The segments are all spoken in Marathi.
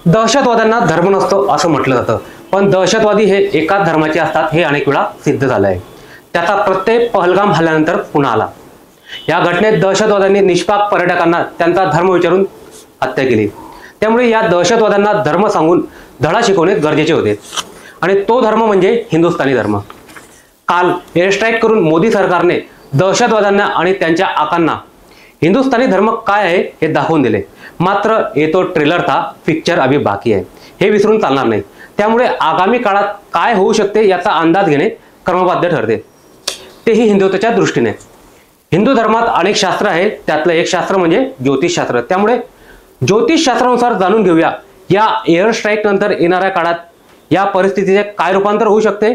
दहशतवाद्यांना धर्म नसतो असं म्हटलं जातं, पण दहशतवादी हे एकाच धर्माचे असतात हे अनेक वेळा सिद्ध झालं आहे. त्याचा प्रत्येक पहलगाम हल्ल्यानंतर पुन्हा आला. या घटनेत दहशतवाद्यांनी निष्पाप पर्यटकांना त्यांचा धर्म विचारून हत्या केली. त्यामुळे या दहशतवाद्यांना धर्म सांगून धडा शिकवणे गरजेचे होते, आणि तो धर्म म्हणजे हिंदुस्थानी धर्म. काल एअर स्ट्राईक करून मोदी सरकारने दहशतवाद्यांना आणि त्यांच्या आकांना हिंदुस्थानी धर्म काय आहे हे दाखवून दिले. मात्र ये तो ट्रेलर था, पिक्चर अभी बाकी आहे, हे विसरून चालणार नाही. त्यामुळे आगामी काळात काय होऊ शकते याचा अंदाज घेणे क्रमबद्ध ठरते, तेही हिंदुत्वाच्या दृष्टीने. हिंदू धर्मात अनेक शास्त्र आहेत, त्यातलं एक शास्त्र म्हणजे ज्योतिषशास्त्र. त्यामुळे ज्योतिषशास्त्रानुसार जाणून घेऊया या एअर स्ट्राईक नंतर येणाऱ्या काळात या परिस्थितीचे काय रूपांतर होऊ शकते.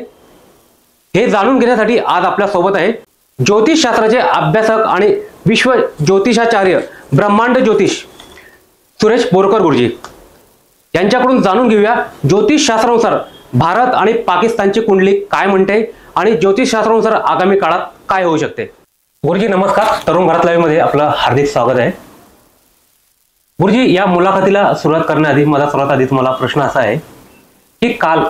हे जाणून घेण्यासाठी आज आपल्या सोबत आहे ज्योतिषशास्त्राचे अभ्यासक आणि विश्व ज्योतिषाचार्य ब्रह्मांड ज्योतिष सुरेश बोरकर गुरुजी यांच्याकडून जाणून घेऊया ज्योतिषशास्त्रानुसार भारत आणि पाकिस्तानची कुंडली काय म्हणते आणि ज्योतिषशास्त्रानुसार आगामी काळात काय होऊ शकते. गुरुजी नमस्कार, तरुण भारत लाईव्ह मध्ये आपलं हार्दिक स्वागत आहे. गुरुजी, या मुलाखतीला सुरुवात करण्याआधी माझा सर्वात आधी तुम्हाला प्रश्न असा आहे की काल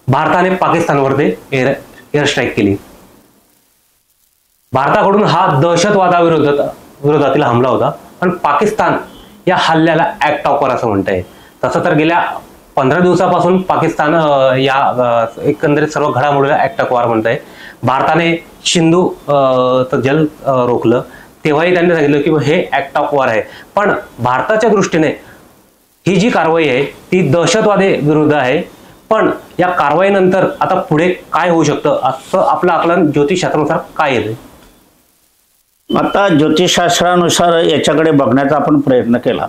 भारताने पाकिस्तानवरती एअर स्ट्राईक केली. भारताकडून हा दहशतवादाविरोधातील हमला होता, पण पाकिस्तान या हल्ल्याला ऍक्ट ऑफ वॉर असं म्हणतंय. तसं तर गेल्या 15 दिवसापासून पाकिस्तान या एकंदरीत सर्व घडामोडीला ऍक्ट ऑफ वॉर म्हणतंय. भारताने सिंधू जल रोखलं, तेव्हाही त्यांनी सांगितलं की हे ऍक्ट ऑफ वॉर आहे. पण भारताच्या दृष्टीने ही जी कारवाई आहे ती दहशतवादी विरुद्ध आहे. पण या कारवाईनंतर आता पुढे काय होऊ शकतं असं आपलं आकलन ज्योतिषशास्त्रानुसार काय येते. आता ज्योतिषशास्त्रानुसार याच्याकडे बघण्याचा आपण प्रयत्न केला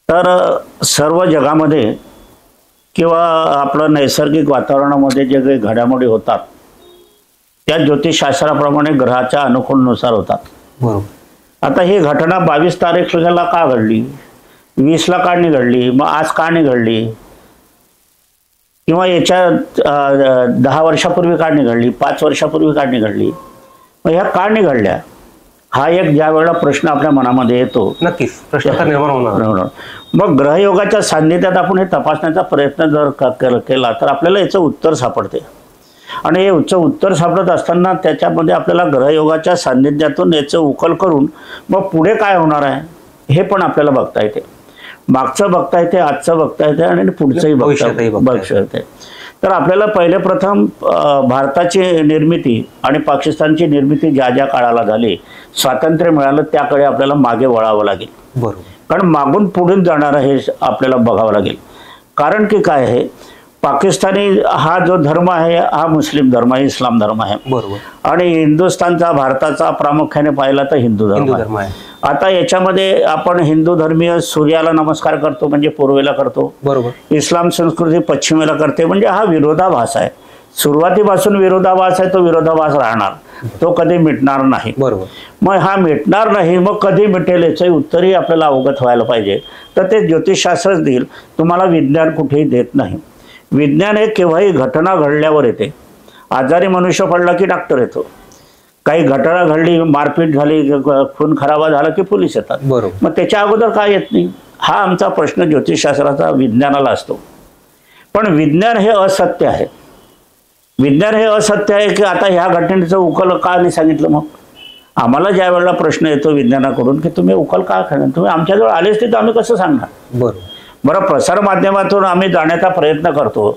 तर सर्व जगामध्ये किंवा आपलं नैसर्गिक वातावरणामध्ये जे काही घडामोडी होतात त्या ज्योतिषशास्त्राप्रमाणे ग्रहाच्या अनुकूलनुसार होतात. बरोबर. आता ही घटना 22 तारखेला का घडली, 20ला का नाही घडली, मग आज का नाही घडली, किंवा याच्या 10 वर्षापूर्वी का नाही घडली, 5 वर्षापूर्वी का नाही घडली, मग ह्या का नाही घडल्या, हा एक ज्या वेळेला प्रश्न आपल्या मनामध्ये येतो. नक्कीच प्रश्न निर्माण होणार. मग ग्रहयोगाच्या सान्निध्यात आपण हे तपासण्याचा प्रयत्न जर केला तर आपल्याला याचं उत्तर सापडते. आणि हे उत्तर सापडत असताना त्याच्यामध्ये आपल्याला ग्रहयोगाच्या सान्निध्यातून याचं उकल करून मग पुढे काय होणार आहे हे पण आपल्याला बघता येते. मागचं बघता येते, आजचं बघता येते आणि पुढचंही बघता येते. तर आपल्याला पहिले प्रथम भारताची निर्मिती आणि पाकिस्तानची निर्मिती ज्या ज्या काळाला झाली, स्वातंत्र्य मिळालं त्याकडे आपल्याला मागे वळावं लागेल. बरोबर. कारण मागून पुढे जाणारं हे आपल्याला बघावं लागेल. कारण की काय आहे, पाकिस्तानी हा जो धर्म आहे हा मुस्लिम धर्म आहे, इस्लाम धर्म आहे. बरोबर. आणि हिंदुस्थानचा, भारताचा प्रामुख्याने पाहिला तर हिंदू धर्म आहे. आता याच्यामध्ये आपण हिंदू धर्मीय सूर्याला नमस्कार करतो म्हणजे पूर्वेला करतो. बरोबर. इस्लाम संस्कृती पश्चिमेला करते म्हणजे हा विरोधाभास आहे. सुरुवातीपासून विरोधाभास आहे, तो विरोधाभास राहणार, तो कधी मिटणार नाही. बरोबर. मग हा मिटणार नाही, मग कधी मिटेल याचंही उत्तरही आपल्याला अवगत व्हायला पाहिजे. तर ते ज्योतिषशास्त्रच देईल, तुम्हाला विज्ञान कुठेही देत नाही. विज्ञान हे केव्हाही घटना घडल्यावर येते. आजारी मनुष्य पडला की डॉक्टर येतो, काही घटना घडली, मारपीट झाली, खून खराबा झाला की पोलीस येतात. बरोबर. मग त्याच्या अगोदर काय येत नाही, हा आमचा प्रश्न ज्योतिषशास्त्राचा विज्ञानाला असतो. पण विज्ञान हे असत्य आहे. विज्ञान हे असत्य आहे की आता ह्या घटनेचं उकल का नाही सांगितलं. मग आम्हाला ज्या वेळेला प्रश्न येतो विज्ञानाकडून की तुम्ही उकल का करणार, तुम्ही आमच्याजवळ आलेच ते तर आम्ही कसं सांगणार. बरोबर. बरं, प्रसारमाध्यमातून आम्ही जाण्याचा प्रयत्न करतो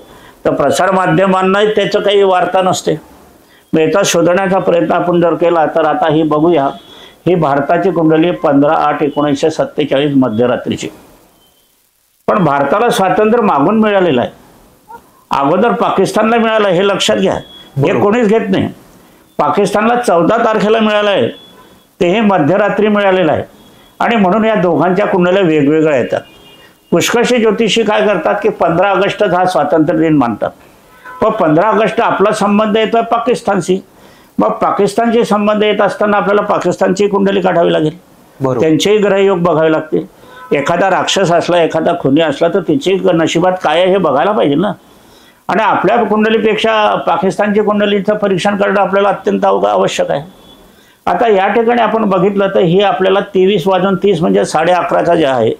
तर प्रसारमाध्यमांनाही त्याचं काही वार्ता नसते. मग याचा शोधण्याचा प्रयत्न आपण जर केला तर आता ही बघूया, ही भारताची कुंडली 15/8/1947 मध्यरात्रीची. पण भारताला स्वातंत्र्य मागून मिळालेलं आहे, अगोदर पाकिस्तानला मिळालं हे लक्षात घ्या. हे कोणीच घेत नाही. पाकिस्तानला 14 तारखेला मिळालं आहे, तेही मध्यरात्री मिळालेलं आहे. आणि म्हणून या दोघांच्या कुंडल्या वेगवेगळ्या येतात. पुष्कळशी ज्योतिषी काय करतात की 15 ऑगस्ट हा स्वातंत्र्य दिन मानतात. पण 15 ऑगस्ट आपला संबंध येतो पाकिस्तानशी. मग पाकिस्तानशी संबंध येत असताना आपल्याला पाकिस्तानची कुंडली काढावी लागेल, त्यांचेही ग्रहयोग बघावे लागतील. एखादा राक्षस असला, एखादा खुनी असला तर त्याची नशिबात काय आहे हे बघायला पाहिजे ना. आणि आपल्या कुंडलीपेक्षा पाकिस्तानची कुंडलीचं परीक्षण करणं आपल्याला अत्यंत आवश्यक आहे. आता या ठिकाणी आपण बघितलं तर ही आपल्याला 23:30 म्हणजे 11:30 जे आहे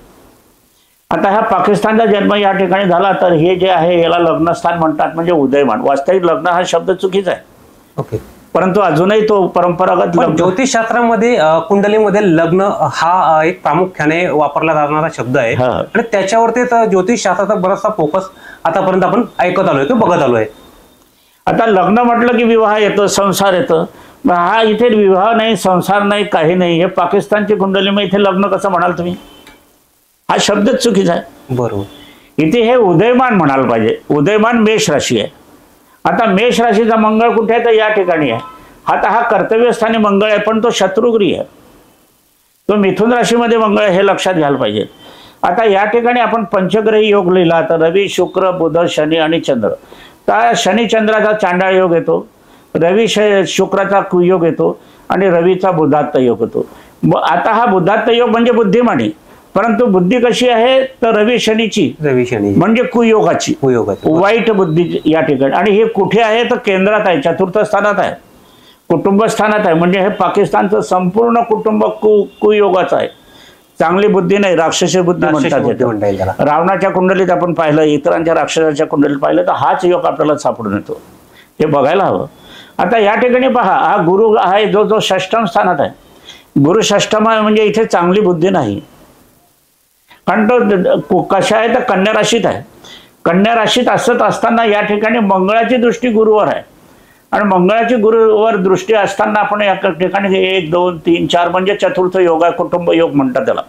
आता ह्या पाकिस्तानचा जन्म या ठिकाणी झाला, तर हे जे आहे याला लग्नस्थान म्हणतात, म्हणजे उदयमान. वास्तविक लग्न हा शब्द चुकीचा आहे. ओके. परंतु अजूनही तो परंपरागत ज्योतिषशास्त्रामध्ये कुंडलीमध्ये लग्न हा एक प्रामुख्याने वापरला जाणारा शब्द आहे आणि त्याच्यावरती ज्योतिषशास्त्राचा बराचसा फोकस आतापर्यंत आपण ऐकत आलोय किंवा बघत आलोय. आता लग्न म्हटलं की विवाह येतो, संसार येतो. हा इथे विवाह नाही, संसार नाही, काही नाही. हे पाकिस्तानची कुंडली, मग इथे लग्न कसं म्हणाल तुम्ही? हा शब्दच चुकीचा आहे. बरोबर. इथे हे उदयमान म्हणायला पाहिजे. उदयमान मेष राशी आहे. आता मेष राशीचा मंगळ कुठे आहे? तर या ठिकाणी आहे. आता हा कर्तव्यस्थानी मंगळ आहे, पण तो शत्रुग्री आहे. तो मिथुन राशीमध्ये मंगळ आहे, हे लक्षात घ्यायला पाहिजे. आता या ठिकाणी आपण पंचग्रही योग लिहिला तर रवी, शुक्र, बुध, शनी आणि चंद्र. तर शनी चंद्राचा चांडाळ योग येतो, रवी शुक्राचा कुयोग येतो आणि रवीचा बुधात्त योग येतो. आता हा बुधात्त योग म्हणजे बुद्धिमानी, परंतु बुद्धी कशी आहे? तर रवी शनी म्हणजे कुयोगाची, वाईट बुद्धी या ठिकाणी. आणि हे कुठे आहे? तर केंद्रात आहे, चतुर्थ स्थानात आहे, कुटुंब स्थानात आहे. म्हणजे हे पाकिस्तानचं संपूर्ण कुटुंब कुयोगाचं आहे. चांगली बुद्धी नाही, राक्षसी बुद्धी म्हणतात. रावणाच्या कुंडलीत आपण पाहिलं, इतरांच्या राक्षसाच्या कुंडलीत पाहिलं, तर हाच योग आपल्याला सापडून येतो. हे बघायला हवं. आता या ठिकाणी पहा, हा गुरु आहे जो षष्टम स्थानात आहे. गुरु षष्टम आहे म्हणजे इथे चांगली बुद्धी नाही. कारण तो कशा आहे? तर कन्या राशीत आहे. कन्या राशीत असत असताना या ठिकाणी मंगळाची दृष्टी गुरुवर आहे आणि मंगळाची गुरुवर दृष्टी असताना आपण या ठिकाणी 1, 2, 3, 4 म्हणजे चतुर्थ योग आहे, कुटुंब योग म्हणतात त्याला.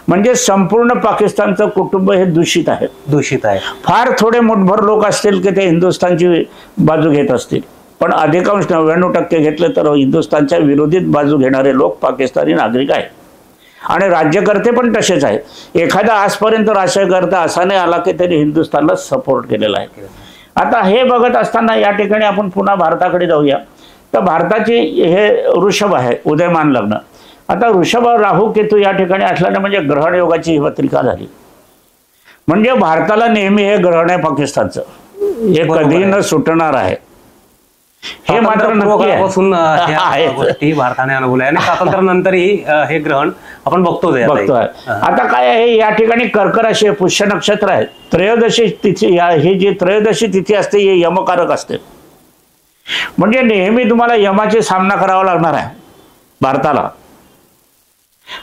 म्हणजे संपूर्ण पाकिस्तानचं कुटुंब हे दूषित आहे. फार थोडे मुठभर लोक असतील की ते हिंदुस्थानची बाजू घेत असतील, पण अधिकांश 99% घेतले तर हिंदुस्थानच्या विरोधीत बाजू घेणारे लोक पाकिस्तानी नागरिक आहेत. आणि राज्यकर्ते पण तसेच आहेत. एखादा आजपर्यंत राज्यकर्ता असा नाही आला की त्यांनी हिंदुस्थानला सपोर्ट केलेला आहे. आता हे बघत असताना या ठिकाणी आपण पुन्हा भारताकडे जाऊया. तर भारताची हे ऋषभ आहे, उदयमान लग्न. आता ऋषभ राहू केतू या ठिकाणी असल्याने म्हणजे ग्रहण योगाची ही पत्रिका झाली. म्हणजे भारताला नेहमी हे ग्रहण आहे पाकिस्तानचं, हे कधी न सुटणार आहे. हे मात्र गोष्टी भारताने अनुभवल्या आणि स्वातंत्र्यानंतरही हे ग्रहण आपण बघतोय. आता काय आहे? या ठिकाणी कर्क राशी आहे, पुष्य नक्षत्र आहे. त्रयोदशी तिथी, ही जी त्रयोदशी तिथी असते हे यमकारक असते. म्हणजे नेहमी तुम्हाला यमाचे सामना करावा लागणार आहे भारताला.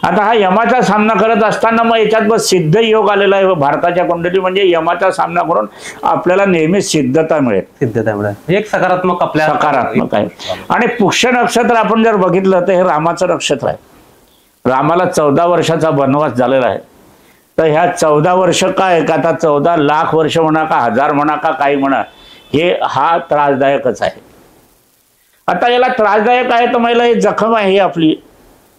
आता हा यमाचा सामना करत असताना मग याच्यात सिद्ध योग आलेला आहे भारताच्या कुंडली. म्हणजे यमाचा सामना करून आपल्याला नेहमी सिद्धता मिळेल. एक सकारात्मक सकारात्मक आहे. आणि पुष्य नक्षत्र आपण जर बघितलं तर हे रामाचं नक्षत्र आहे. रामाला 14 वर्षाचा वनवास झालेला आहे. तर ह्या 14 वर्ष काय का, आता 14 लाख वर्ष म्हणा का 1000 म्हणा का काही म्हणा, हा त्रासदायकच आहे. आता याला त्रासदायक आहे तर मला हे जखम आहे ही आपली,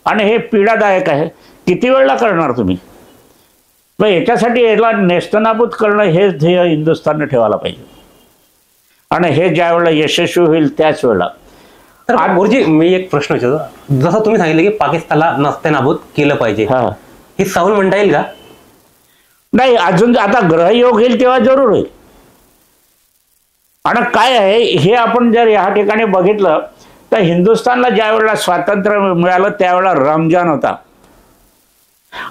आणि हे पीडादायक आहे. किती वेळला करणार तुम्ही? मग याच्यासाठी याला नेस्तनाबूत करणं हे ध्येय हिंदुस्थानने ठेवायला पाहिजे. आणि हे ज्या वेळेला यशस्वी होईल त्याच वेळेला. तर गुरुजी, मी एक प्रश्न विचारतो. जसं तुम्ही सांगितलं की पाकिस्तानला नस्तेनाबूत केलं पाहिजे, हे सवाल म्हणता येईल का? नाही, अजून आता ग्रहयोग येईल तेव्हा जरूर होईल. आणि काय आहे हे आपण जर या ठिकाणी बघितलं तर हिंदुस्थानला ज्या वेळेला स्वातंत्र्य मिळालं त्यावेळेला रमजान होता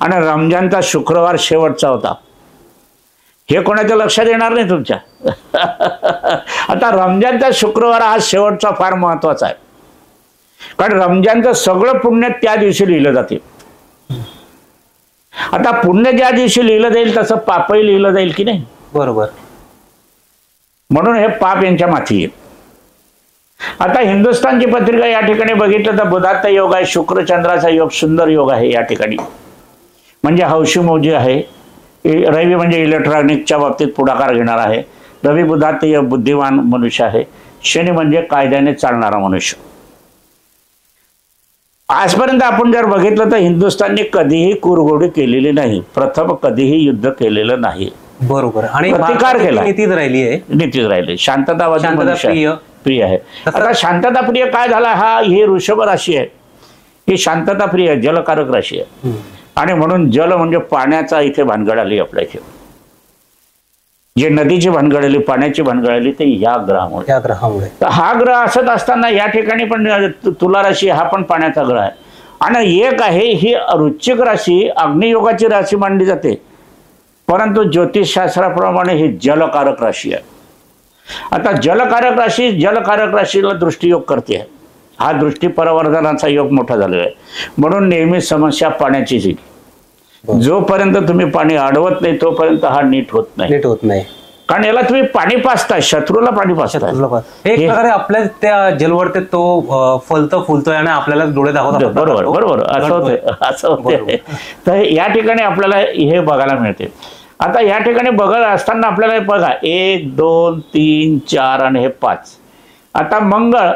आणि रमजानचा शुक्रवार शेवटचा होता. हे कोणाच्या लक्षात येणार नाही तुमच्या. आता रमजानचा शुक्रवार हा शेवटचा फार महत्वाचा आहे, कारण रमजानचं सगळं पुण्य त्या दिवशी लिहिलं जाते. आता पुण्य ज्या दिवशी लिहिलं जाईल तसं पापही लिहिलं जाईल की नाही? बरोबर. म्हणून हे पाप यांच्या माथी येईल. आता हिंदुस्थानची पत्रिका या ठिकाणी बघितलं तर बुधात्त योग आहे, शुक्र चंद्राचा योग, सुंदर योग आहे या ठिकाणी. म्हणजे हौशी मौजी आहे. रवी म्हणजे इलेक्ट्रॉनिकच्या बाबतीत पुढाकार घेणार आहे. रवी बुधात्त योग बुद्धिमान मनुष्य आहे. शनी म्हणजे कायद्याने चालणारा मनुष्य. आजपर्यंत आपण जर बघितलं तर हिंदुस्थानने कधीही कुरघोडी केलेली नाही, प्रथम कधीही युद्ध केलेलं नाही. बरोबर. आणि प्रतिकार केला, नीतीच राहिली. शांततावादी प्रिय आहे. आता शांतता प्रिय काय झाला? ही ऋषभ राशी आहे, ही शांतता प्रिय आहे, जलकारक राशी आहे. आणि म्हणून जल म्हणजे पाण्याचा इथे भानगड आली आपल्या इथे. जे नदीची भानगड आली, पाण्याची भानगड आली ते या ग्रहामुळे. तर हा ग्रह असत असताना या ठिकाणी पण तुला राशी हा पण पाण्याचा ग्रह आहे. आणि एक आहे ही वृश्चिक राशी, अग्नियोगाची राशी मानली जाते. परंतु ज्योतिषशास्त्राप्रमाणे ही जलकारक राशी आहे. आता जलकारक राशीला दृष्टियोग करते आहे. हा दृष्टी परावर्तनाचा योग मोठा झालेला आहे. म्हणून नेहमी समस्या पाण्याचीच येईल. जोपर्यंत तुम्ही पाणी अडवत नाही तोपर्यंत हा नीट होत नाही. कारण याला तुम्ही पाणी पाचताय, शत्रूला पाणी पाचताय. एक प्रकारे आपल्या त्या जलवर्तेत तो फुलतोय आणि आपल्याला डोळे दाखवतात. बरोबर असं होते. तर या ठिकाणी आपल्याला हे बघायला मिळते. आता या ठिकाणी बघत असताना आपल्याला बघा 1 2 3 4 आणि हे 5. आता मंगळ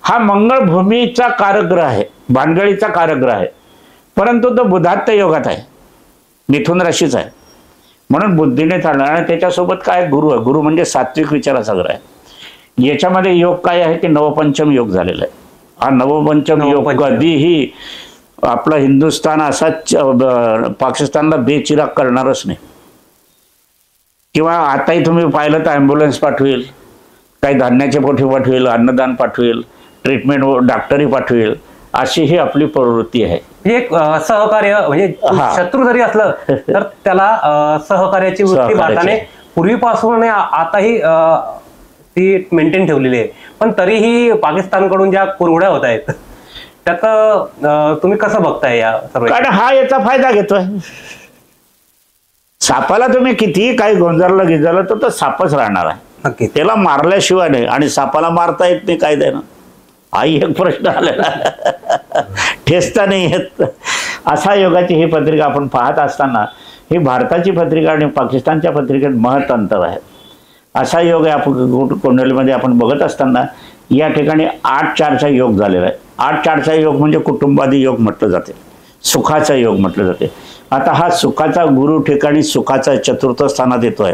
हा मंगळ भूमीचा कारग्रह आहे, भानगडीचा कारग्रह आहे, परंतु तो बुधात्य योगात आहे, मिथुन राशीचा आहे. म्हणून बुद्धीने चालणार. आणि त्याच्यासोबत काय गुरु आहे. गुरु म्हणजे सात्विक विचाराचा ग्रह आहे. याच्यामध्ये योग काय आहे की नवपंचम योग झालेला आहे. हा नवपंचम योग कधीही आपला हिंदुस्थान असा पाकिस्तानला बेचिराग करणारच नाही. किंवा आताही तुम्ही पाहिलं तर ॲम्ब्युलन्स पाठवेल, काही धान्याचे पोठे पाठवेल, अन्नदान पाठवेल, ट्रीटमेंट डॉक्टरी पाठवेल, अशी ही आपली प्रवृत्ती आहे. एक सहकार्य म्हणजे शत्रू जरी असलं तर त्याला सहकार्याची वृत्ती भारताने पूर्वीपासून आताही ती मेंटेन ठेवलेली आहे. पण तरीही पाकिस्तानकडून ज्या कुरघोड्या होत आहेत त्याचं तुम्ही कसं बघताय या सर्व? कारण हा याचा फायदा घेतोय. सापाला तुम्ही कितीही काही गोंजारलं गिजारलं तर तो सापच राहणार आहे. त्याला मारल्याशिवाय नाही. आणि सापाला मारता येत नाही कायद्यानं, हाही एक प्रश्न आलेला. ठेचता नाही येत. असा योगाची ही पत्रिका आपण पाहत असताना ही भारताची पत्रिका आणि पाकिस्तानच्या पत्रिकेत महत् अंतर आहे. असा योग आहे. आपण कुंडलीमध्ये आपण बघत असताना या ठिकाणी 8-4चा योग झालेला आहे. 8-4चा योग म्हणजे कुटुंबादी योग म्हटलं जाते, सुखाचा योग म्हटलं जाते. आता हा सुखाचा गुरु ठिकाणी सुखाचा चतुर्थ स्थानात येतोय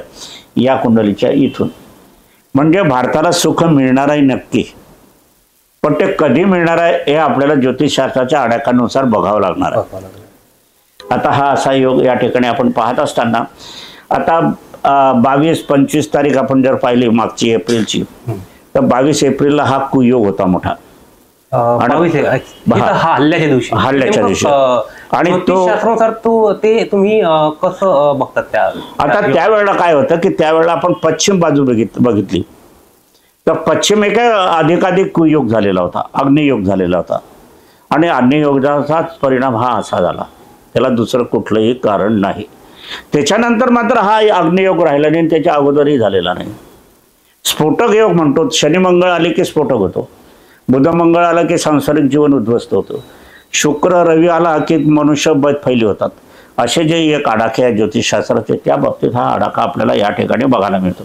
या कुंडलीच्या इथून. म्हणजे भारताला सुख मिळणार आहे नक्की, पण ते कधी मिळणार आहे हे आपल्याला ज्योतिषशास्त्राच्या आडाखानुसार बघावं लागणार आहे. आता हा असा योग या ठिकाणी आपण पाहत असताना आता 22-25 तारीख आपण जर पाहिली मागची एप्रिलची, तर 22 एप्रिलला हा कुयोग होता मोठा. हल्ल्याच्या दिवशी आणि तो ते तुम्ही कसं बघतात त्या? आता त्यावेळेला काय होतं की त्यावेळेला आपण पश्चिम बाजू बघितली तर पश्चिम एक अधिकाधिक कुयोग झालेला होता, अग्नियोग झालेला होता. आणि अग्नियोगाचाच परिणाम हा असा झाला, त्याला दुसरं कुठलंही कारण नाही. त्याच्यानंतर मात्र हा अग्नियोग राहिला नाही, त्याच्या अगोदरही झालेला नाही. स्फोटक योग म्हणतो. शनी मंगळ आले की स्फोटक होतो, बुध मंगळ आला की सांसारिक जीवन उद्ध्वस्त होतं, शुक्र रवी आला की मनुष्य फैली होतात. असे जे एक आडाखे आहे ज्योतिषशास्त्राचे, त्या बाबतीत हा आडाखा आपल्याला या ठिकाणी बघायला मिळतो.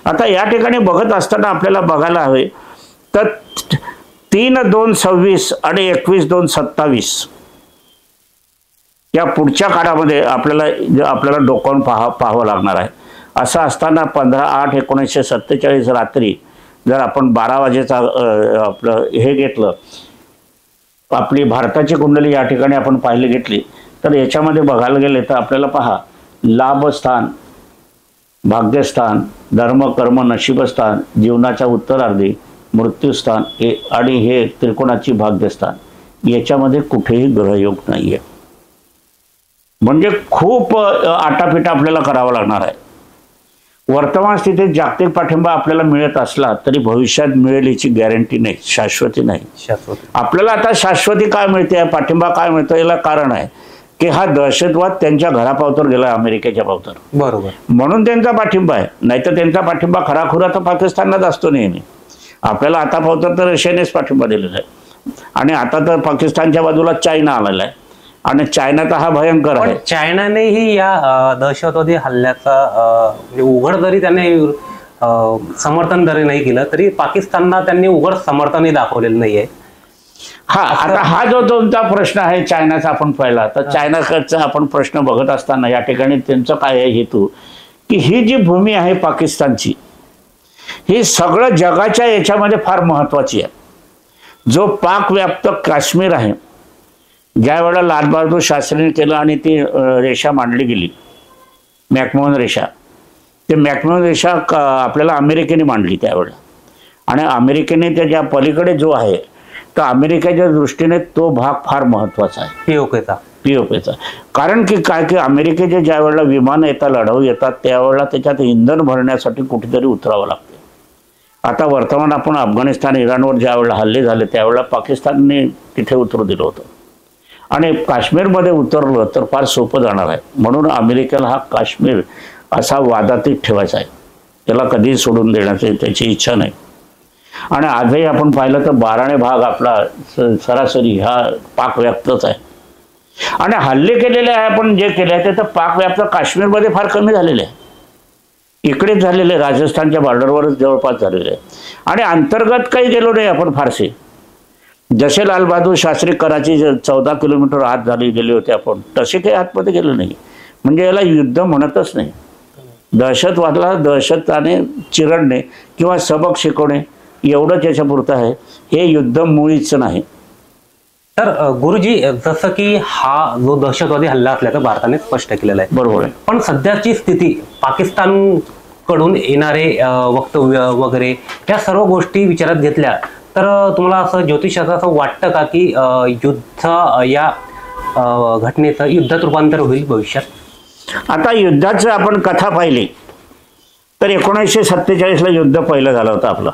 आता या ठिकाणी बघत असताना आपल्याला बघायला हवे तर 3-2-26 आणि 21-2-27 या पुढच्या काळामध्ये आपल्याला डोकावून पाहावं लागणार आहे. असं असताना 15/8/1947 रात्री जर आपण 12 वाजेचा आपलं हे घेतलं, आपली भारताची कुंडली या ठिकाणी आपण पाहिली घेतली, तर याच्यामध्ये बघायला गेले तर आपल्याला पहा लाभस्थान, भाग्यस्थान, धर्म कर्म नशीबस्थान, जीवनाच्या उत्तरार्धी मृत्यूस्थान आणि हे त्रिकोणाची भाग्यस्थान, याच्यामध्ये कुठेही ग्रहयोग नाहीये. म्हणजे खूप आटापिटा आपल्याला करावा लागणार आहे. वर्तमान स्थितीत जागतिक पाठिंबा आपल्याला मिळत असला तरी भविष्यात मिळेल याची गॅरंटी नाही, शाश्वती नाही. आपल्याला आता शाश्वती काय मिळते, पाठिंबा काय मिळतो, याला कारण आहे की हा दहशतवाद त्यांच्या घरापावतर गेला, अमेरिकेच्या पावतर. बरोबर. म्हणून त्यांचा पाठिंबा आहे. नाहीतर त्यांचा पाठिंबा खराखुरा तर पाकिस्तानलाच असतो नेहमी. आपल्याला आता पावतर तर रशियानेच पाठिंबा दिलेला आहे. आणि आता तर पाकिस्तानच्या बाजूला चायना आलेला आहे. आणि चायना तर हा भयंकर आहे. चायनानेही या दहशतवादी हल्ल्याचा म्हणजे उघड जरी त्याने समर्थन जरी नाही केलं तरी पाकिस्तानला त्यांनी उघड समर्थनही दाखवलेलं नाहीये. हा, आता हा जो तुमचा प्रश्न आहे चायनाचा आपण पाहिला, तर चायनाकडचा आपण प्रश्न बघत असताना या ठिकाणी त्यांचं काय आहे हेतू की ही जी भूमी आहे पाकिस्तानची, ही सगळं जगाच्या याच्यामध्ये फार महत्वाची आहे. जो पाक व्याप्त काश्मीर आहे, ज्या वेळेला लाल बहादूर शास्त्रीने केलं आणि ती रेषा मांडली गेली, मॅकमोहन रेषा, ते मॅकमोहन रेषा आपल्याला अमेरिकेने मांडली त्यावेळेला. आणि अमेरिकेने त्याच्या पलीकडे जो आहे तर अमेरिकेच्या दृष्टीने तो भाग फार महत्वाचा आहे. पीओकेचा POPचा. कारण की काय की अमेरिकेचे ज्या वेळेला विमान येतात, लढाऊ येतात, त्यावेळेला त्याच्यात इंधन भरण्यासाठी कुठेतरी उतरावं लागतं. आता वर्तमान आपण अफगाणिस्तान, इराणवर ज्या वेळेला हल्ले झाले त्यावेळेला पाकिस्तानने तिथे उतरू दिलं होतं आणि काश्मीरमध्ये उतरलं तर फार सोपं जाणार आहे. म्हणून अमेरिकेला हा काश्मीर असा वादातीत ठेवायचा आहे, त्याला कधीही सोडून देण्याची त्याची इच्छा नाही. आणि आजही आपण पाहिलं तर 12ने भाग आपला सरासरी हा पाकव्याप्तच आहे. आणि हल्ले केलेले आहे आपण जे केले आहे ते तर पाकव्याप्त काश्मीरमध्ये फार कमी झालेले आहे, इकडेच झालेले, राजस्थानच्या बॉर्डरवरच जवळपास झालेले आहे. आणि अंतर्गत काही गेलो नाही आपण फारसे. जसे लालबहादूर शास्त्री कराची 14 किलोमीटर आत गेले होते आपण, तसे काही आतमध्ये गेलो नाही. म्हणजे याला युद्ध म्हणतच नाही. दहशतवादाला दहशताने चिरडणे किंवा सबक शिकवणे एवढंच याच्यापुरतं आहे, हे युद्ध मुळीच नाही. तर गुरुजी, जसं की हा जो दहशतवादी हल्ला असल्याचं भारताने स्पष्ट केलेला आहे, बरोबर आहे. पण सध्याची स्थिती, पाकिस्तान कडून येणारे वक्तव्य वगैरे या सर्व गोष्टी विचारात घेतल्या तर तुम्हाला असं ज्योतिषाचं असं वाटतं का की युद्ध या घटनेचं युद्धात रूपांतर होईल भविष्यात? आता युद्धाचं आपण कथा पाहिली तर 1947ला युद्ध पहिलं झालं होतं आपलं,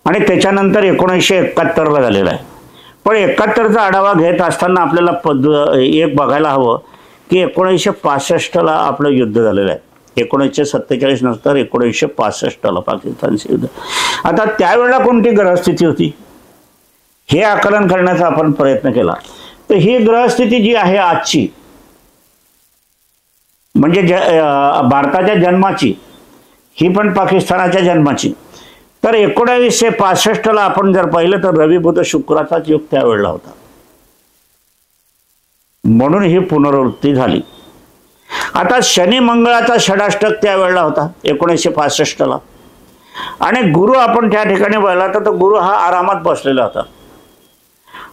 आणि त्याच्यानंतर 1971ला झालेला आहे. पण 71चा आढावा घेत असताना आपल्याला एक बघायला हवं की 1965ला आपलं युद्ध झालेलं आहे. 1947 नंतर 1965ला पाकिस्तानचे युद्ध. आता त्यावेळेला कोणती ग्रहस्थिती होती हे आकलन करण्याचा आपण प्रयत्न केला. तर ही ग्रहस्थिती जी आहे आजची, म्हणजे भारताच्या जन्माची, ही पण पाकिस्तानाच्या जन्माची. तर 1965ला आपण जर पाहिलं तर रवी बुध शुक्राचाच योग त्यावेळेला होता, म्हणून ही पुनरावृत्ती झाली. आता शनी मंगळाचा षडाष्टक त्यावेळेला होता 1965ला, आणि गुरु आपण त्या ठिकाणी पाहिला तर गुरु हा आरामात बसलेला होता,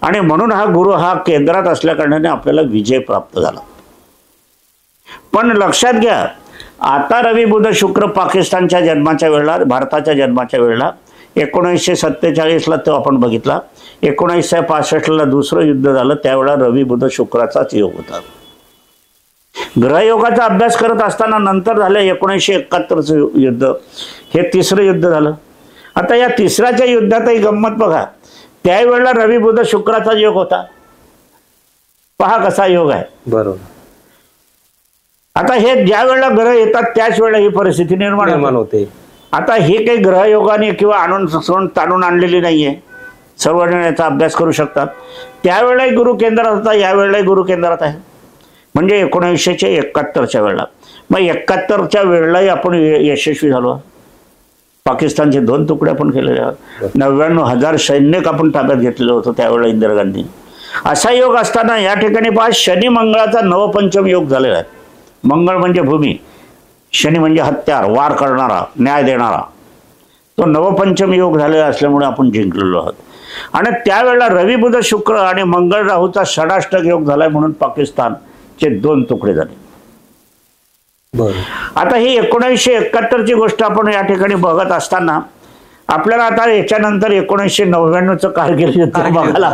आणि म्हणून हा गुरु हा केंद्रात असल्या कारणाने आपल्याला विजय प्राप्त झाला. पण लक्षात घ्या, आता रवी बुध शुक्र पाकिस्तानच्या जन्माच्या वेळेला, भारताच्या जन्माच्या वेळेला 1947ला तो आपण बघितला. 1965ला दुसरं युद्ध झालं, त्यावेळेला रवी बुध शुक्राचाच योग होता. ग्रहयोगाचा अभ्यास करत असताना नंतर झालं 1971चं युद्ध, हे तिसरं युद्ध झालं. आता या तिसऱ्याच्या युद्धातही गंमत बघा, त्यावेळेला रवी बुध शुक्राचा योग होता. पहा कसा योग आहे. बरोबर. आता हे ज्या वेळेला ग्रह येतात त्याच वेळेला ही परिस्थिती निर्माण होते. आता हे काही ग्रहयोगाने किंवा आणून ताणून आणलेली नाहीये, सर्वजण याचा अभ्यास करू शकतात. त्यावेळेलाही गुरु केंद्रात होता, यावेळेलाही गुरु केंद्रात आहे. म्हणजे 1971च्या वेळेला. मग 71च्या वेळेलाही आपण यशस्वी झालो. पाकिस्तानचे 2 तुकडे आपण केलेले आहोत. 99,000 सैनिक आपण ताब्यात घेतलेलं होतं त्यावेळेला इंदिरा गांधी. असा योग असताना या ठिकाणी पहा, शनी मंगळाचा नवपंचम योग झालेला आहे. मंगळ म्हणजे भूमी, शनी म्हणजे हत्यार, वार करणारा, न्याय देणारा. तो नवपंचम योग झालेला असल्यामुळे आपण जिंकलेलो आहोत. आणि त्यावेळेला रवी बुध शुक्र आणि मंगळ राहूचा षडाष्टक योग झालाय, म्हणून पाकिस्तानचे 2 तुकडे झाले. आता ही 1971ची गोष्ट आपण या ठिकाणी बघत असताना आपल्याला आता याच्यानंतर 1999चं कारगिल युद्ध बघायला.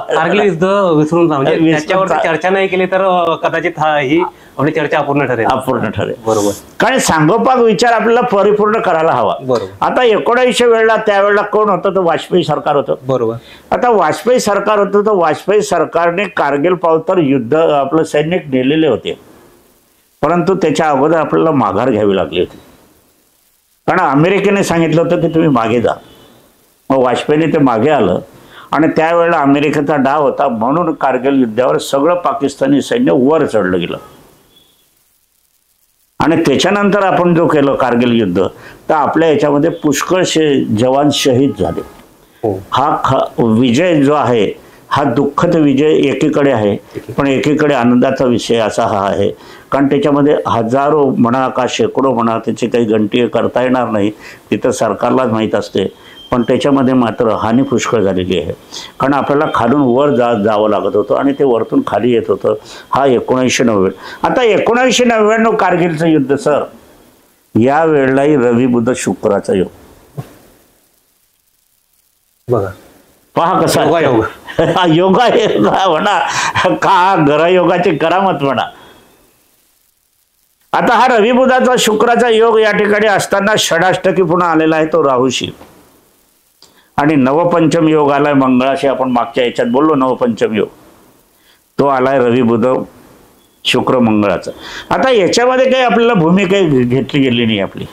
कारगिल युद्ध विसरून जा, म्हणजे त्याच्यावर चर्चा नाही केली तर कदाचित ही आपली चर्चा अपूर्ण ठरेल. बरोबर. कारण सांगोपाग विचार आपल्याला परिपूर्ण करायला हवा. बरोबर. आता 1900 वेळेला त्यावेळेला कोण होतं तर वाजपेयी सरकार होतं. बरोबर. आता वाजपेयी सरकार होतं तर वाजपेयी सरकारने कारगिल पावतर युद्ध आपलं सैनिक नेलेले होते, परंतु त्याच्या अगोदर आपल्याला माघार घ्यावी लागली होती. कारण अमेरिकेने सांगितलं होतं की तुम्ही मागे जा. मग वाजपेयीने ते मागे आलं आणि त्यावेळेला अमेरिकेचा डाव होता, म्हणून कारगिल युद्धावर सगळं पाकिस्तानी सैन्य वर चढलं गेलं. आणि त्याच्यानंतर आपण जो केलं कारगिल युद्ध, तर आपल्या याच्यामध्ये पुष्कळशे जवान शहीद झाले. हा विजय जो आहे हा दुःखद विजय एकीकडे आहे, पण एकीकडे आनंदाचा विषय असा हा आहे. कारण त्याच्यामध्ये हजारो म्हणा का शेकडो म्हणा, त्याची काही गणती करता येणार नाही, तिथं सरकारलाच माहीत असते. पण त्याच्यामध्ये मात्र हानी पुष्कळ झालेली आहे. कारण आपल्याला खालून वर जावं लागत होतं आणि ते वरतून खाली येत होतं. हा 1990. आता 1999 कारगिलचं युद्ध सर, या वेळेलाही रवी बुध शुक्राचा योग बघा. पहा कसा योगायोग. योगा म्हणा का ग्रहयोगाची करामत म्हणा. आता हा रवी बुधाचा शुक्राचा योग या ठिकाणी असताना षडाष्टकी पुन्हा आलेला आहे तो राहूशी, आणि नवपंचम योग आलाय मंगळाशी. आपण मागच्या याच्यात बोललो नवपंचम योग, तो आलाय रवी बुध शुक्र मंगळाचा. आता याच्यामध्ये काही आपल्याला भूमिका घेतली गेली नाही. आपली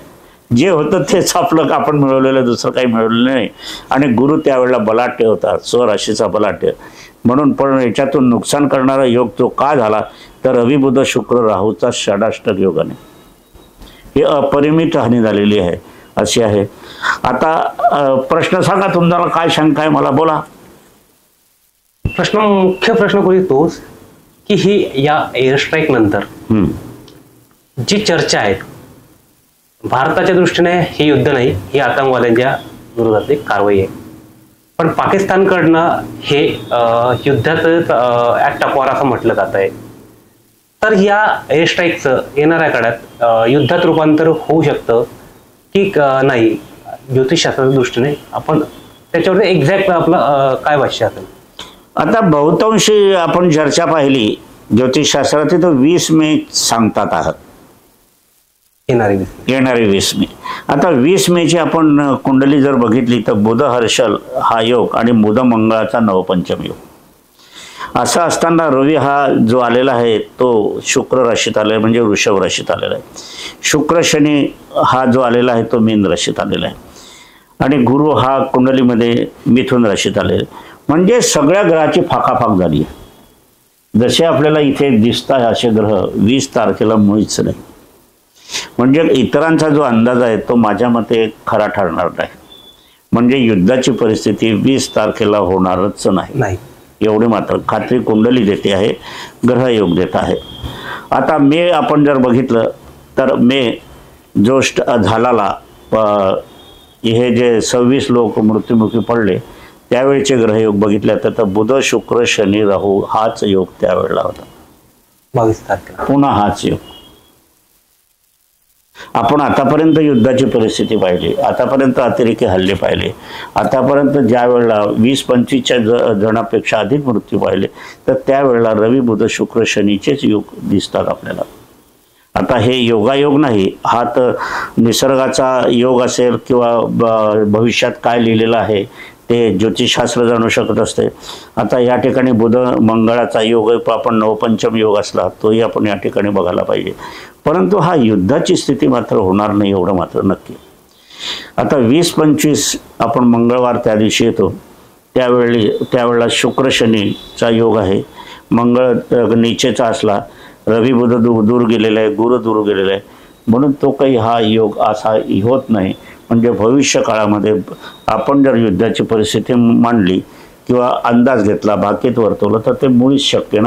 जे होतं तेच आपलं आपण मिळवलेलं, दुसरं काही मिळवलेलं नाही. आणि गुरु त्यावेळेला बलाढ्य होता, स्वराशीचा बलाढ्य म्हणून. पण याच्यातून नुकसान करणारा योग तो का झाला तर रवी बुध शुक्र राहूचा षडाष्टक योगाने ही अपरिमित हानी झालेली आहे, अशी आहे. आता प्रश्न सांगा, तुम्हाला काय शंका आहे मला बोला. मुख्य प्रश्न कोणी तोच की ही या एअर स्ट्राईक नंतर जी चर्चा आहे, भारताच्या दृष्टीने हे युद्ध नाही, ही आतंकवाद्यांच्या विरोधातली कारवाई आहे. पण पाकिस्तानकडनं हे युद्धात ऍक्ट ऑफ वॉर असं म्हटलं जात आहे. तर या एअर स्ट्राईकचं येणाऱ्या काळात युद्धात रूपांतर होऊ शकतं की नाही, ज्योतिषशास्त्राच्या दृष्टीने आपण त्याच्यावर एक्झॅक्ट आपलं काय भाष्य असेल. आता बहुतांशी आपण चर्चा पाहिली ज्योतिषशास्त्रात, तर 20 मे सांगतात आहात, येणारे 20 मे. आता 20 मेची आपण कुंडली जर बघितली तर बुध हर्षल हा योग आणि बुध मंगळाचा नवपंचम योग. असं असताना रवी हा जो आलेला आहे तो शुक्र राशीत आलेला आहे, म्हणजे वृषभ राशीत आलेला आहे. शुक्र शनी हा जो आलेला आहे तो मीन राशीत आलेला आहे, आणि गुरु हा कुंडलीमध्ये मिथुन राशीत आलेला आहे. म्हणजे सगळ्या ग्रहाची फाकाफाक झाली आहे. जसे आपल्याला इथे दिसतात असे ग्रह 20 तारखेला मुळीच नाही. म्हणजे इतरांचा जो अंदाज आहे तो माझ्या मते खरा ठरणार नाही. म्हणजे युद्धाची परिस्थिती 20 तारखेला होणारच नाही, एवढे मात्र खात्री कुंडली देते आहे, ग्रहयोग देत आहे. आता मे आपण जर बघितलं तर मे जो झाला हे जे 26 लोक मृत्युमुखी पडले त्यावेळेचे ग्रहयोग बघितले तर बुध शुक्र शनी राहू हाच योग त्यावेळेला होता. 22 तारखेला पुन्हा हाच योग. आपण आतापर्यंत युद्धाची परिस्थिती पाहिली, आतापर्यंत अतिरेकी हल्ले पाहिले, आतापर्यंत ज्या वेळेला 20-25च्या जणापेक्षा अधिक मृत्यू पाहिले, तर त्यावेळेला रवी बुध शुक्र शनीचेच योग दिसतात आपल्याला. आता हे योगायोग नाही, हा तर निसर्गाचा योग असेल किंवा भविष्यात काय लिहिलेलं आहे ते ज्योतिषशास्त्र जाणू शकत असते. आता या ठिकाणी बुध मंगळाचा योग आपण नवपंचम योग असला तोही आपण या ठिकाणी बघायला पाहिजे. परंतु हा युद्धाची स्थिती मात्र होणार नाही एवढं मात्र नक्की. आता 20-25 आपण मंगळवार त्या दिवशी येतो, त्यावेळेला शुक्र शनीचा योग आहे. मंगळ नीचेचा असला, रवी बुध दूर गेलेला आहे, गुरु दूर गेलेला आहे, म्हणून तो काही हा योग असा होत नाही. म्हणजे भविष्य काळामध्ये आपण जर युद्धाची परिस्थिती मांडली किंवा अंदाज घेतला, भाकीत वर्तवलं, तर ते मुळीच शक्य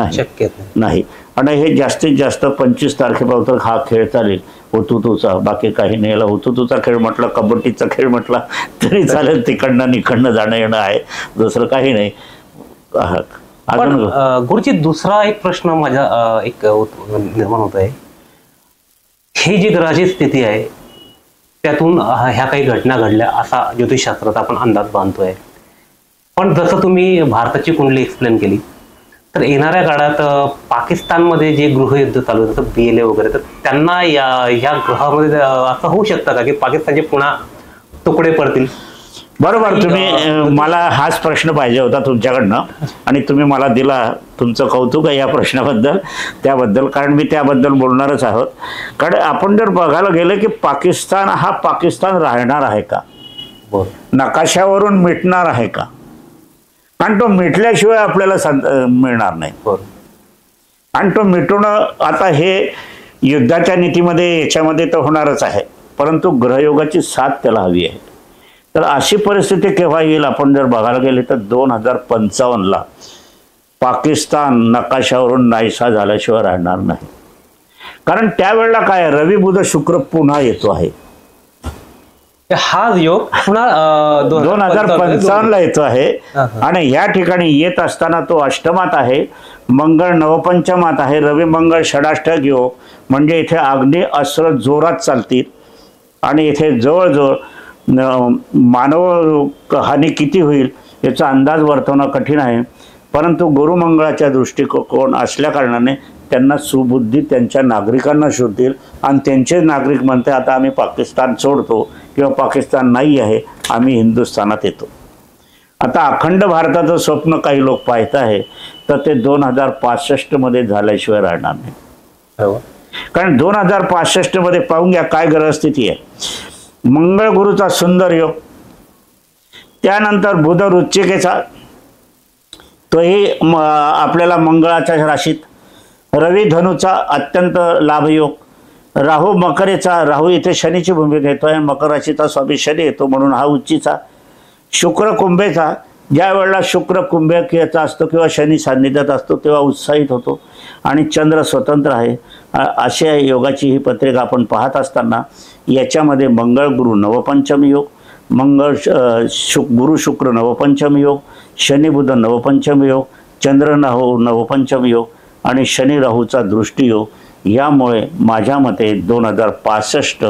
नाही. आणि हे जास्तीत जास्त 25 तारखेपर्यंत हा खेळ चालेल हुतुतूचा, बाकी काही नाही. याला हुतुतूचा खेळ म्हटलं, कबड्डीचा खेळ म्हटला तरी चालेल, तिकडनं निकडनं जाणं येणं आहे, दुसरं काही नाही. गुरुजी दुसरा एक प्रश्न माझा एक निर्माण होत आहे, ही जी ग्रहाची स्थिती आहे त्यातून ह्या काही घटना घडल्या असा ज्योतिषशास्त्रात आपण अंदाज बांधतोय. पण जसं तुम्ही भारताची कुंडली एक्सप्लेन केली तर येणाऱ्या काळात पाकिस्तानमध्ये जे गृहयुद्ध चालू आहे जसं BLA वगैरे, तर त्यांना ह्या ग्रहामध्ये असं होऊ शकतं का की पाकिस्तानचे पुन्हा तुकडे पडतील? बरोबर. तुम्ही मला हाच प्रश्न पाहिजे होता तुमच्याकडनं आणि तुम्ही मला दिला. तुमचं कौतुक आहे या प्रश्नाबद्दल, त्याबद्दल, कारण मी त्याबद्दल बोलणारच आहोत. कारण आपण जर बघायला गेलं की पाकिस्तान हा पाकिस्तान राहणार आहे का, नकाशावरून मिटणार आहे का? कारण तो मिटल्याशिवाय आपल्याला मिळणार नाही. आणि तो मिटवणं आता हे युद्धाच्या नीतीमध्ये याच्यामध्ये तर होणारच आहे, परंतु ग्रहयोगाची साथ त्याला हवी आहे. तर अशी परिस्थिती केव्हा येईल आपण जर बघायला गेले तर 2055ला पाकिस्तान नकाशावरून नाहीसा झाल्याशिवाय राहणार नाही. कारण त्यावेळेला काय रवी बुध शुक्र पुन्हा येतो आहे, हा योग पुन्हा 2055ला येतो आहे. आणि या ठिकाणी येत असताना तो अष्टमात आहे, मंगळ नवपंचमात आहे, रवी मंगळ षडाष्टक योग. म्हणजे इथे अग्नी अस्त्र जोरात चालतील आणि इथे जवळजवळ मानव हानी किती होईल याचा अंदाज वर्तवणं कठीण आहे, परंतु गुरुमंगळाच्या दृष्टिकोन असल्या कारणाने त्यांना सुबुद्धी त्यांच्या नागरिकांना शोधतील आणि त्यांचे नागरिक म्हणते आता आम्ही पाकिस्तान सोडतो किंवा पाकिस्तान नाही आहे, आम्ही हिंदुस्थानात येतो. आता अखंड भारताचं स्वप्न काही लोक पाहत आहे तर ते 2065 मध्ये झाल्याशिवाय राहणार नाही. कारण 2065 मध्ये पाहून घ्या काय ग्रहस्थिती आहे. मंगळ गुरुचा सुंदर योग, त्यानंतर बुध वृश्चिकेचा तोही आपल्याला मंगळाच्या राशीत, रवी धनुचा अत्यंत लाभयोग, राहू मकरेचा, राहू इथे शनीची भूमिका घेतोय, मकर राशीचा स्वामी शनी येतो म्हणून हा उच्चीचा, शुक्र कुंभेचा, ज्या वेळेला शुक्र कुंभेचा असतो किंवा शनी सान्निध्यात असतो तेव्हा उत्साहित होतो आणि चंद्र स्वतंत्र आहे. अशा योगाची ही पत्रिका आपण पाहत असताना याच्यामध्ये मंगळ गुरु नवपंचम योग, गुरु शुक्र नवपंचम योग, शनी बुध नवपंचम योग, चंद्र राहू नवपंचम योग आणि शनी राहूचा दृष्टियोग, यामुळे माझ्या मते 2065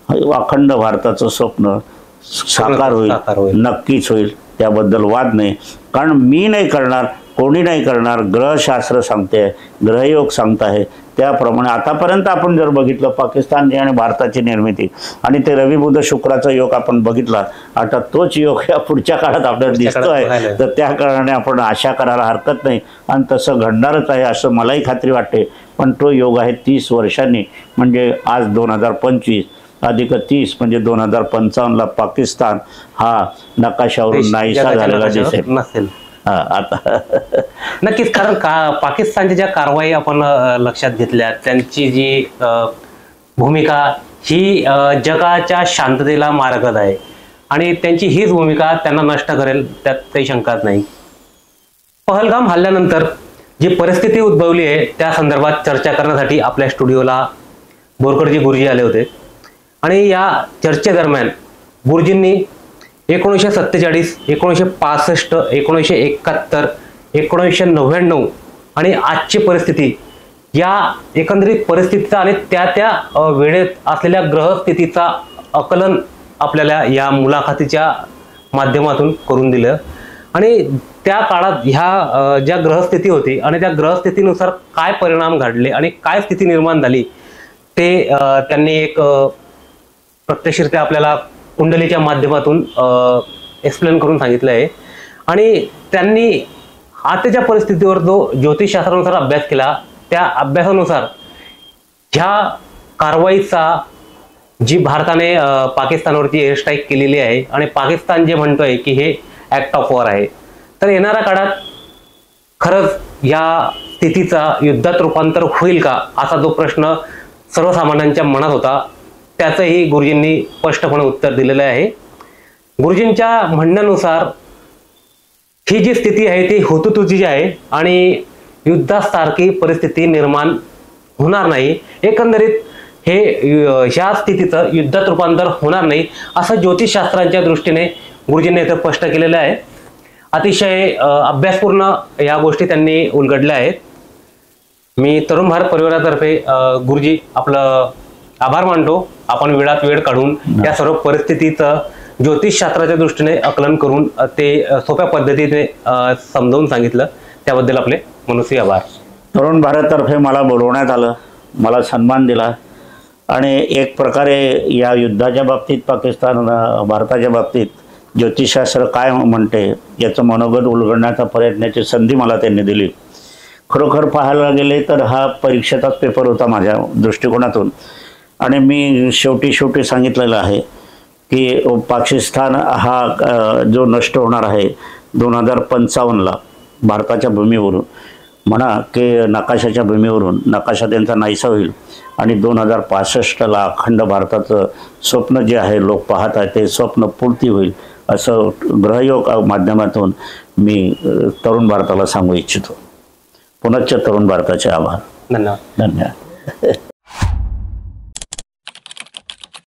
अखंड भारताचं स्वप्न साकार होईल, नक्कीच होईल, त्याबद्दल वाद नाही. कारण मी नाही करणार, कोणी नाही करणार, ग्रहशास्त्र सांगते, ग्रहयोग सांगत आहे त्याप्रमाणे. आतापर्यंत आपण जर बघितलं पाकिस्तानची आणि भारताची निर्मिती आणि ते रवी बुध शुक्राचा योग आपण बघितला, आता तोच योग या पुढच्या काळात आपल्याला दिसतोय, तर त्या कारणाने आपण आशा करायला हरकत नाही आणि तसं घडणारच आहे असं मलाही खात्री वाटते. पण तो योग आहे 30 वर्षांनी, म्हणजे आज 2025 अधिक 30 म्हणजे 2055ला पाकिस्तान हा नकाशावरून नाहीसा झालेला दिसेल नसेल. आता नक्कीच, कारण पाकिस्तानच्या ज्या कारवाई आपण लक्षात घेतल्या, त्यांची जी भूमिका ही जगाच्या शांततेला मारकत आहे आणि त्यांची हीच भूमिका त्यांना नष्ट करेल, त्यात काही शंकाच नाही. पहलगाम हल्ल्यानंतर जी परिस्थिती उद्भवली आहे त्या संदर्भात चर्चा करण्यासाठी आपल्या स्टुडिओला बोरकरजी गुरुजी आले होते आणि या चर्चेदरम्यान गुरुजींनी 1947, 1965, 1971, 1999 आणि आजची परिस्थिती, या एकंदरीत परिस्थितीचा आणि त्या वेळेत असलेल्या ग्रहस्थितीचा आकलन आपल्याला या मुलाखतीच्या माध्यमातून करून दिलं आणि त्या काळात ह्या ज्या ग्रहस्थिती होती आणि त्या ग्रहस्थितीनुसार काय परिणाम घडले आणि काय स्थिती निर्माण झाली ते त्यांनी एक प्रत्यक्षरित्या आपल्याला कुंडलीच्या माध्यमातून एक्सप्लेन करून सांगितलं आहे. आणि त्यांनी आताच्या परिस्थितीवर जो ज्योतिषशास्त्रानुसार अभ्यास केला, त्या अभ्यासानुसार ह्या कारवाईचा जी भारताने पाकिस्तानवरती एअर स्ट्राईक केलेली आहे आणि पाकिस्तान जे म्हणतोय की हे ॲक्ट ऑफ वॉर आहे, तर येणाऱ्या काळात खरंच या स्थितीचा युद्धात रूपांतर होईल का असा जो प्रश्न सर्वसामान्यांच्या मनात होता, त्याचंही गुरुजींनी स्पष्टपणे उत्तर दिलेलं आहे. गुरुजींच्या म्हणण्यानुसार ही जी स्थिती आहे ती हुतुतुची आहे आणि युद्धासारखी परिस्थिती निर्माण होणार नाही. एकंदरीत हे ह्या स्थितीचं युद्धात रूपांतर होणार नाही असं ज्योतिषशास्त्रांच्या दृष्टीने गुरुजींनी इथं स्पष्ट केलेलं आहे. अतिशय अभ्यासपूर्ण या गोष्टी त्यांनी उलगडल्या आहेत. मी तरुण भारत परिवारातर्फे गुरुजी आपलं आभार मानतो. आपण वेळात वेळ काढून या सर्व परिस्थितीचं ज्योतिषशास्त्राच्या दृष्टीने आकलन करून ते सोप्या पद्धतीने समजावून सांगितलं, त्याबद्दल आपले मनस्वी आभार. तरुण भारततर्फे मला बोलवण्यात आलं, मला सन्मान दिला आणि एक प्रकारे या युद्धाच्या बाबतीत पाकिस्तान भारताच्या बाबतीत ज्योतिषशास्त्र काय म्हणते याचं मनोगत उलगडण्याचा प्रयत्नाची संधी मला त्यांनी दिली. खरोखर पाहायला गेले तर हा परीक्षेचाच पेपर होता माझ्या दृष्टिकोनातून आणि मी शेवटी सांगितलेलं आहे की पाकिस्तान हा जो नष्ट होणार आहे 2055ला भारताच्या भूमीवरून, म्हणा की नकाशाच्या भूमीवरून नकाशा त्यांचा नाहीसा होईल आणि 2065ला अखंड भारताचं स्वप्न जे आहे लोक पाहत आहेत ते स्वप्न पूर्ती होईल असं ग्रहयोग माध्यमातून मी तरुण भारताला सांगू इच्छितो. पुनश्च तरुण भारताचे आभार. धन्यवाद. धन्यवाद.